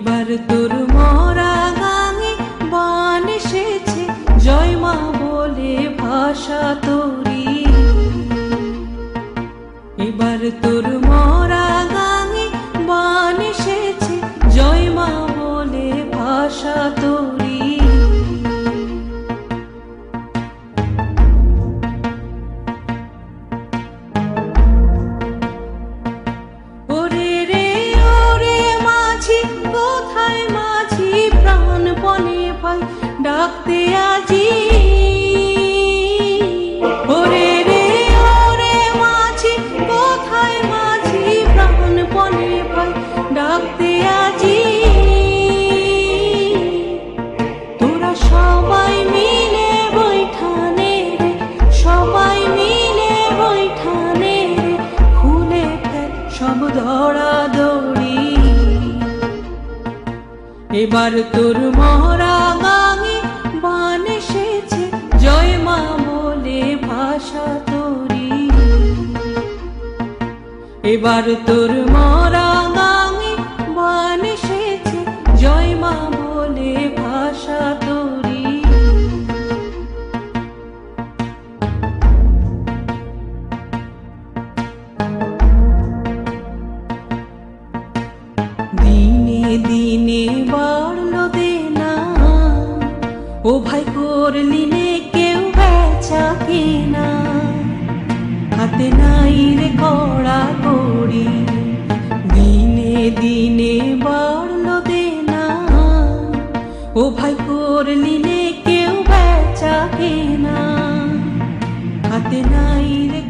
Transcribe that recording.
এবার তোর মরা গাঙে বান এসেছে, জয় মা বলে ভাষা তোরি। এবার তোর মরা গাঙে বান এসেছে, জয় মা বলে ভাষা তোরি। ওরে রে ওরে মাঝি, কোথায় মাঝি প্রাণপণে পাই ডাকতে আজি। ওরে রে ওরে মাঝি, কোথায় মাঝি প্রাণপণে পাই ডাকতে আজি। তোরা সবাই মিলে বৈঠানে রে, সবাই মিলে বৈঠানে রে, খুলে ফেল সব দড়াদড়ি। এবার তোর মরা গাঙে বান এসেছে, জয় মা বলে ভাষা তোরি। এবার তোর মরা গাঙে বান এসেছে, জয় মা বলে ভাষা তোরি। দিনে দিনে বাড়লো দেনা, ও ভাই করলি নে কেউ বেচা কেনা। হাতে নাই রে কড়া কড়ি, দিনে দিনে বাড়লো দেনা, ও ভাই করলি নে কেউ বেচা কেনা। হাতে নাই রে